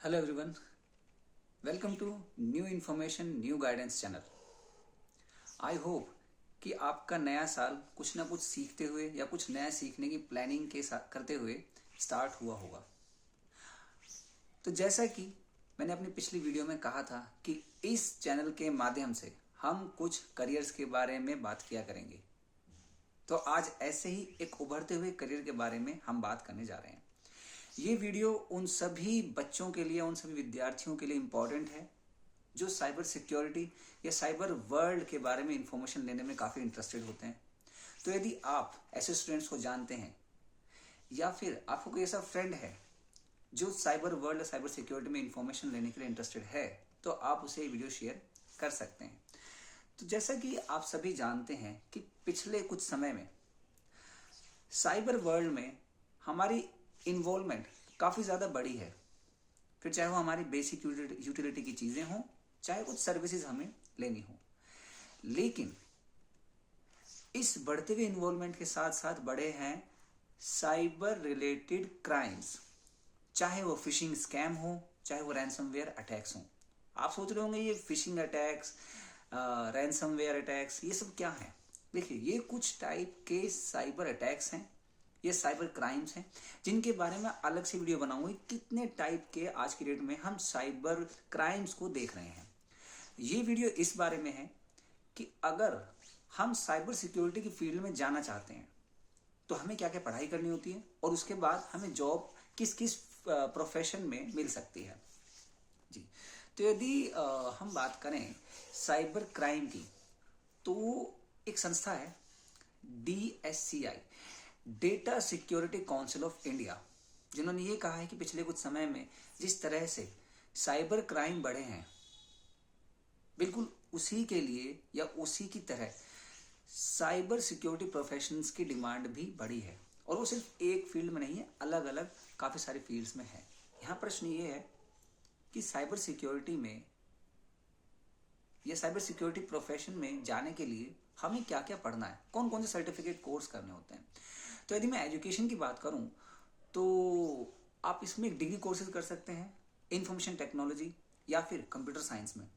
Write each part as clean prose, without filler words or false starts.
Hello everyone, welcome to new information new guidance channel. I hope कि आपका नया साल कुछ ना कुछ सीखते हुए या कुछ नया सीखने की प्लानिंग के साथ करते हुए स्टार्ट हुआ होगा। तो जैसा कि मैंने अपनी पिछली वीडियो में कहा था कि इस चैनल के माध्यम से हम कुछ करियर्स के बारे में बात किया करेंगे, तो आज ऐसे ही एक उभरते हुए करियर के बारे में हम बात करने जा रहे हैं। ये वीडियो उन सभी बच्चों के लिए, उन सभी विद्यार्थियों के लिए इम्पोर्टेंट है जो साइबर सिक्योरिटी या साइबर वर्ल्ड के बारे में इंफॉर्मेशन लेने में काफ़ी इंटरेस्टेड होते हैं। तो यदि आप ऐसे स्टूडेंट्स को जानते हैं या फिर आपको कोई ऐसा फ्रेंड है जो साइबर वर्ल्ड या साइबर सिक्योरिटी में इंफॉर्मेशन लेने के लिए इंटरेस्टेड है, तो आप उसे ये वीडियो शेयर कर सकते हैं। तो जैसा कि आप सभी जानते हैं कि पिछले कुछ समय में साइबर वर्ल्ड में हमारी इन्वॉल्वमेंट काफ़ी ज़्यादा बड़ी है। फिर चाहे वो हमारी बेसिक यूटिलिटी की चीज़ें हों, चाहे कुछ सर्विसेज हमें लेनी हो, लेकिन इस बढ़ते हुए इन्वॉल्वमेंट के साथ साथ बड़े हैं साइबर रिलेटेड क्राइम्स। चाहे वो फिशिंग स्कैम हो, चाहे वो रैंसमवेयर अटैक्स हों। आप सोच रहे होंगे ये फिशिंग अटैक्स, रैंसमवेयर अटैक्स, ये सब क्या है? देखिए, ये कुछ टाइप के साइबर अटैक्स हैं, ये साइबर क्राइम्स हैं जिनके बारे में अलग से वीडियो बनाऊंगी। कितने टाइप के आज की डेट में हम साइबर क्राइम्स को देख रहे हैं। ये वीडियो इस बारे में है कि अगर हम साइबर सिक्योरिटी की फील्ड में जाना चाहते हैं तो हमें क्या क्या पढ़ाई करनी होती है और उसके बाद हमें जॉब किस किस प्रोफेशन में मिल सकती है जी। तो यदि हम बात करें साइबर क्राइम की, तो एक संस्था है DSCI, data security council of India, जिन्होंने ये कहा है कि पिछले कुछ समय में जिस तरह से साइबर क्राइम बढ़े हैं, बिल्कुल उसी के लिए या उसी की तरह साइबर सिक्योरिटी प्रोफेशनल्स की डिमांड भी बढ़ी है। और वो सिर्फ एक फील्ड में नहीं है, अलग अलग काफ़ी सारे फील्ड्स में है। यहाँ प्रश्न ये है कि साइबर सिक्योरिटी में या साइबर सिक्योरिटी प्रोफेशन में जाने के लिए हमें क्या क्या पढ़ना है, कौन कौन से सर्टिफिकेट कोर्स करने होते हैं। तो यदि मैं एजुकेशन की बात करूं तो आप इसमें डिग्री कोर्सेज कर सकते हैं इंफॉर्मेशन टेक्नोलॉजी या फिर कंप्यूटर साइंस में।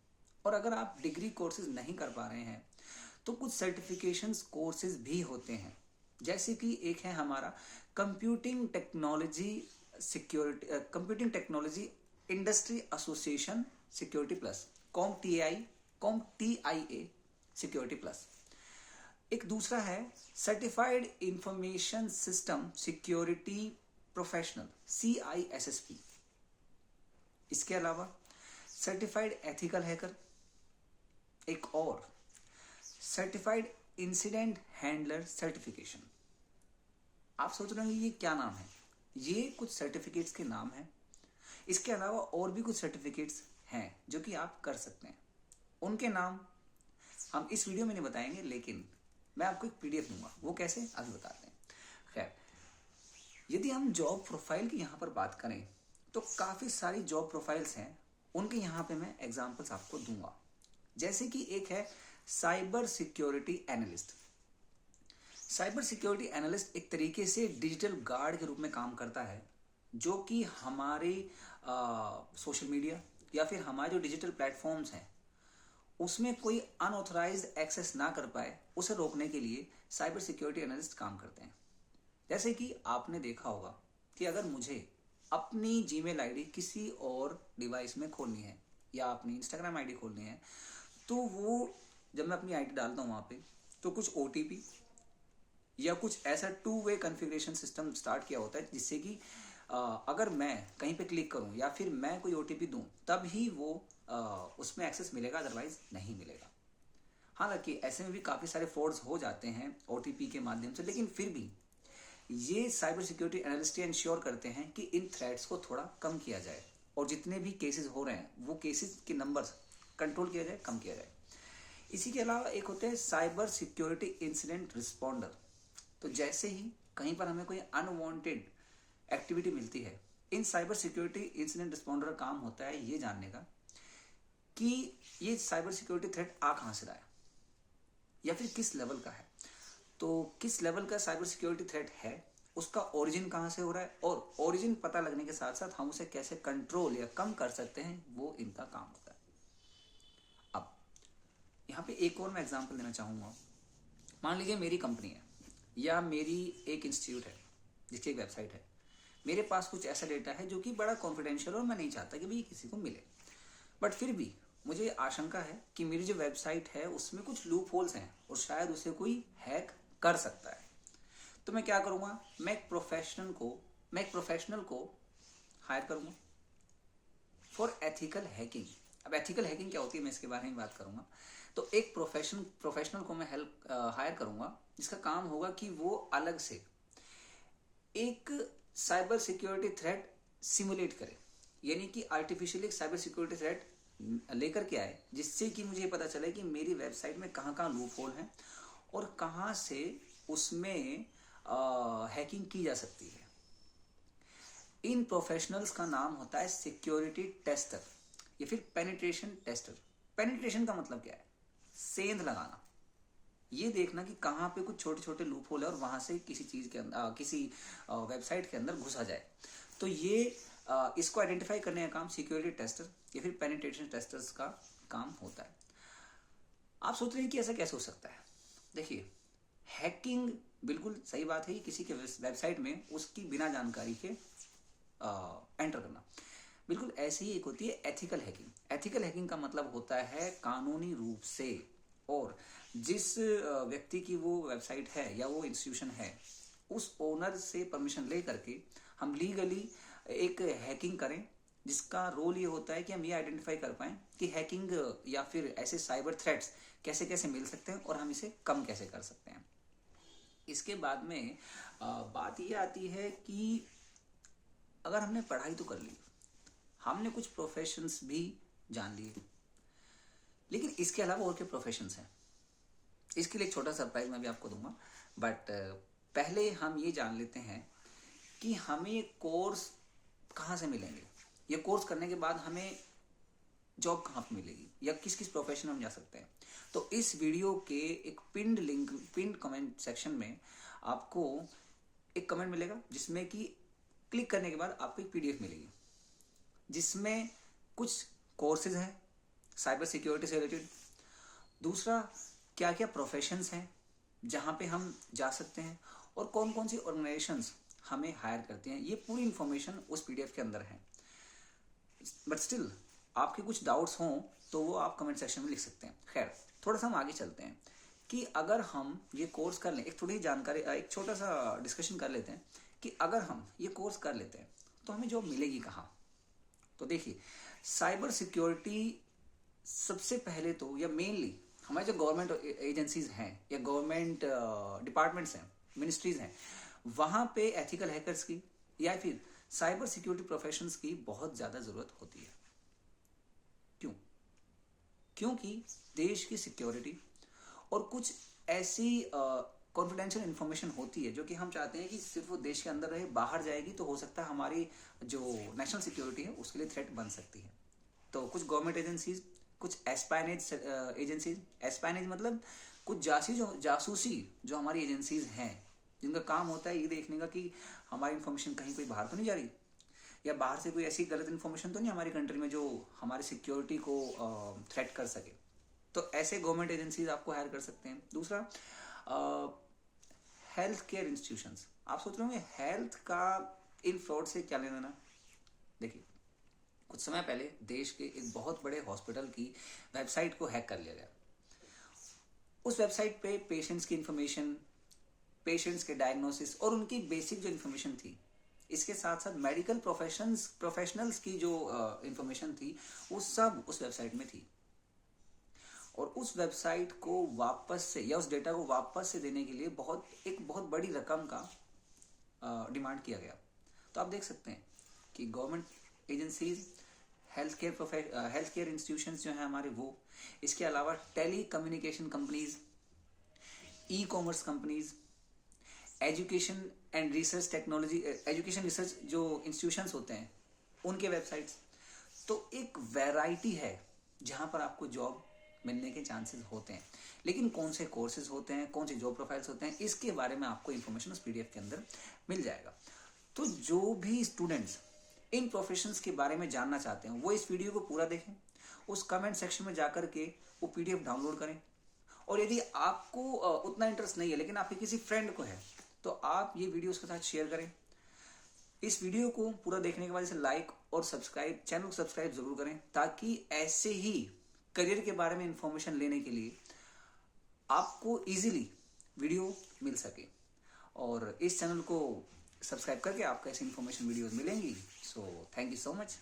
और अगर आप डिग्री कोर्सेज नहीं कर पा रहे हैं तो कुछ सर्टिफिकेशंस कोर्सेज भी होते हैं, जैसे कि एक है हमारा computing technology security, computing technology industry association security plus, CompTIA security plus. एक दूसरा है certified information system security professional, CISSP। इसके अलावा सर्टिफाइड एथिकल हैकर, एक और सर्टिफाइड इंसिडेंट हैंडलर सर्टिफिकेशन। आप सोच रहे होंगे ये क्या नाम है? ये कुछ सर्टिफिकेट्स के नाम हैं। इसके अलावा और भी कुछ सर्टिफिकेट्स हैं जो कि आप कर सकते हैं। उनके नाम हम इस वीडियो में नहीं बताएंगे, लेकिन मैं आपको एक PDF दूंगा, वो कैसे अभी बताते हैं। खैर, यदि हम जॉब प्रोफाइल की यहाँ पर बात करें तो काफ़ी सारी जॉब प्रोफाइल्स हैं, उनके यहाँ पे मैं एग्जांपल्स आपको दूंगा। जैसे कि एक है cyber security analyst. Cyber security analyst एक तरीके से डिजिटल गार्ड के रूप में काम करता है, जो कि हमारे सोशल मीडिया या फिर हमारे जो डिजिटल प्लेटफॉर्म्स हैं उसमें कोई अनऑथराइज्ड एक्सेस ना कर पाए, उसे रोकने के लिए साइबर सिक्योरिटी एनालिस्ट काम करते हैं। जैसे कि आपने देखा होगा कि अगर मुझे अपनी जीमेल आईडी किसी और डिवाइस में खोलनी है या अपनी इंस्टाग्राम आईडी खोलनी है, तो वो जब मैं अपनी आईडी डालता हूँ वहाँ पे, तो कुछ OTP या कुछ ऐसा 2-वे कॉन्फ़िगरेशन सिस्टम स्टार्ट किया होता है, जिससे कि अगर मैं कहीं पे क्लिक करूं या फिर मैं कोई OTP दूं तब ही वो उसमें एक्सेस मिलेगा, अदरवाइज नहीं मिलेगा। हालांकि ऐसे में भी काफ़ी सारे फ्रॉड्स हो जाते हैं OTP के माध्यम से, लेकिन फिर भी ये साइबर सिक्योरिटी एनालिस्ट इंश्योर करते हैं कि इन थ्रेट्स को थोड़ा कम किया जाए और जितने भी केसेस हो रहे हैं वो केसेस के नंबर्स कंट्रोल किया जाए, कम किया जाए। इसी के अलावा एक होते हैं साइबर सिक्योरिटी इंसिडेंट रिस्पॉन्डर। तो जैसे ही कहीं पर हमें कोई अनवांटेड एक्टिविटी मिलती है, इन साइबर सिक्योरिटी इंसिडेंट रिस्पॉन्डर का काम होता है ये जानने का कि ये साइबर सिक्योरिटी थ्रेट आ कहाँ से रहा है या फिर किस लेवल का है। तो किस लेवल का साइबर सिक्योरिटी थ्रेट है उसका ओरिजिन कहाँ से हो रहा है, और ओरिजिन पता लगने के साथ साथ हम उसे कैसे कंट्रोल या कम कर सकते हैं, वो इनका काम होता है। अब यहाँ पे एक और मैं एग्जांपल देना चाहूँगा। मान लीजिए मेरी कंपनी है या मेरी एक इंस्टीट्यूट है जिसकी एक वेबसाइट है। मेरे पास कुछ ऐसा डेटा है जो कि बड़ा कॉन्फिडेंशियल और मैं नहीं चाहता कि भाई किसी को मिले, बट फिर भी मुझे आशंका है कि मेरी जो वेबसाइट है उसमें कुछ लूप होल्स हैं और शायद उसे कोई हैक कर सकता है। तो मैं क्या करूँगा, मैं एक प्रोफेशनल को हायर करूँगा फॉर एथिकल हैकिंग। अब एथिकल हैकिंग क्या होती है मैं इसके बारे में बात करूँगा। तो एक प्रोफेशनल को मैं हायर करूँगा जिसका काम होगा कि वो अलग से एक साइबर सिक्योरिटी थ्रेट सिमुलेट करे, यानी कि आर्टिफिशियली साइबर सिक्योरिटी थ्रेट लेकर के आए जिससे कि मुझे पता चले कि मेरी वेबसाइट में कहाँ कहाँ लूप होल हैं और कहाँ से उसमें हैकिंग की जा सकती है। इन प्रोफेशनल्स का नाम होता है सिक्योरिटी टेस्टर या फिर पेनिट्रेशन टेस्टर। पेनिट्रेशन का मतलब क्या है, सेंध लगाना, ये देखना कि कहाँ पे कुछ छोटे छोटे लूप होल है और वहां से किसी चीज के अंदर किसी वेबसाइट के अंदर घुसा जाए। तो ये इसको आइडेंटिफाई करने का काम सिक्योरिटी टेस्टर या फिर पेनिट्रेशन टेस्टर्स का काम होता है। आप सोच रहे हैं कि ऐसा कैसे हो सकता है। देखिए, हैकिंग बिल्कुल सही बात है कि किसी के वेबसाइट में उसकी बिना जानकारी के एंटर करना, बिल्कुल ऐसे ही एक होती है एथिकल हैकिंग। एथिकल हैकिंग का मतलब होता है कानूनी रूप से, और जिस व्यक्ति की वो वेबसाइट है या वो इंस्टीट्यूशन है उस ओनर से परमिशन ले करके हम लीगली एक हैकिंग करें, जिसका रोल ये होता है कि हम ये आइडेंटिफाई कर पाएं कि हैकिंग या फिर ऐसे साइबर थ्रेट्स कैसे कैसे मिल सकते हैं और हम इसे कम कैसे कर सकते हैं। इसके बाद में बात ये आती है कि अगर हमने पढ़ाई तो कर ली, हमने कुछ प्रोफेशंस भी जान लिए, लेकिन इसके अलावा और क्या प्रोफेशंस हैं, इसके लिए एक छोटा सरप्राइज मैं भी आपको दूंगा। बट पहले हम ये जान लेते हैं कि हमें कोर्स कहाँ से मिलेंगे, ये कोर्स करने के बाद हमें जॉब कहाँ पे मिलेगी या किस किस प्रोफेशन में हम जा सकते हैं। तो इस वीडियो के एक पिंड कमेंट सेक्शन में आपको एक कमेंट मिलेगा जिसमें कि क्लिक करने के बाद आपको एक पीडीएफ मिलेगी जिसमें कुछ कोर्सेज हैं साइबर सिक्योरिटी से रिलेटेड, दूसरा क्या क्या प्रोफेशंस हैं जहाँ पे हम जा सकते हैं और कौन कौन सी ऑर्गेनाइजेशंस हमें हायर करते हैं, ये पूरी इंफॉर्मेशन उस पीडीएफ के अंदर है। बट स्टिल आपके कुछ डाउट्स हों तो वो आप कमेंट सेक्शन में लिख सकते हैं। खैर, थोड़ा सा हम आगे चलते हैं कि अगर हम ये कोर्स कर लें, एक थोड़ी जानकारी, एक छोटा सा डिस्कशन कर लेते हैं कि अगर हम ये कोर्स कर लेते हैं तो हमें जॉब मिलेगी कहाँ। तो देखिए, साइबर सिक्योरिटी सबसे पहले तो या मेनली हमारे जो गवर्नमेंट एजेंसीज हैं या गवर्नमेंट डिपार्टमेंट्स हैं, मिनिस्ट्रीज हैं, वहाँ पे एथिकल हैकर्स की या फिर साइबर सिक्योरिटी प्रोफेशंस की बहुत ज़्यादा ज़रूरत होती है। क्यों? क्योंकि देश की सिक्योरिटी और कुछ ऐसी कॉन्फिडेंशियल इन्फॉर्मेशन होती है जो कि हम चाहते हैं कि सिर्फ वो देश के अंदर रहे, बाहर जाएगी तो हो सकता है हमारी जो नेशनल सिक्योरिटी है उसके लिए थ्रेट बन सकती है। तो कुछ गवर्नमेंट एजेंसीज, कुछ एस्पाइनेज एजेंसीज, एस्पाइनेज मतलब कुछ जासूसी जो हमारी एजेंसीज हैं जिनका काम होता है ये देखने का कि हमारी इन्फॉर्मेशन कहीं कोई बाहर तो नहीं जा रही या बाहर से कोई ऐसी गलत इन्फॉर्मेशन तो नहीं हमारी कंट्री में जो हमारी सिक्योरिटी को थ्रेट कर सके। तो ऐसे गवर्नमेंट एजेंसीज आपको हायर कर सकते हैं। दूसरा, हेल्थ केयर इंस्टीट्यूशंस। आप सोच रहे होंगे हेल्थ का इन फ्रॉड से क्या लेना देना। देखिए, कुछ समय पहले देश के एक बहुत बड़े हॉस्पिटल की वेबसाइट को हैक कर लिया गया। उस वेबसाइट पे पेशेंट्स की इंफॉर्मेशन, पेशेंट्स के डायग्नोसिस और उनकी बेसिक जो इन्फॉर्मेशन थी, इसके साथ साथ मेडिकल प्रोफेशनल्स की जो इंफॉर्मेशन थी वो सब उस वेबसाइट में थी। और उस वेबसाइट को वापस से या उस डेटा को वापस से देने के लिए एक बहुत बड़ी रकम का डिमांड किया गया। तो आप देख सकते हैं कि government agencies, health care institutions जो हैं हमारे वो, इसके अलावा telecommunication companies, e commerce companies, education and research technology, education research जो इंस्टीट्यूशंस होते हैं उनके वेबसाइट्स। तो एक वैरायटी है जहां पर आपको जॉब मिलने के चांसेस होते हैं। लेकिन कौन से कोर्सेज होते हैं, कौन से जॉब प्रोफाइल्स होते हैं, इसके बारे में आपको इन्फॉर्मेशन उस पीडीएफ के अंदर मिल जाएगा। तो जो भी स्टूडेंट्स इन प्रोफेशंस के बारे में जानना चाहते हैं वो इस वीडियो को पूरा देखें, उस कमेंट सेक्शन में जाकर के वो पीडीएफ डाउनलोड करें। और यदि आपको उतना इंटरेस्ट नहीं है लेकिन आपके किसी फ्रेंड को है तो आप ये वीडियो उसके साथ शेयर करें। इस वीडियो को पूरा देखने के बाद इसे लाइक और सब्सक्राइब, चैनल को सब्सक्राइब जरूर करें, ताकि ऐसे ही करियर के बारे में इंफॉर्मेशन लेने के लिए आपको इजीली वीडियो मिल सके। और इस चैनल को सब्सक्राइब करके आपको ऐसी इंफॉर्मेशन वीडियोस मिलेंगी। So thank you so much.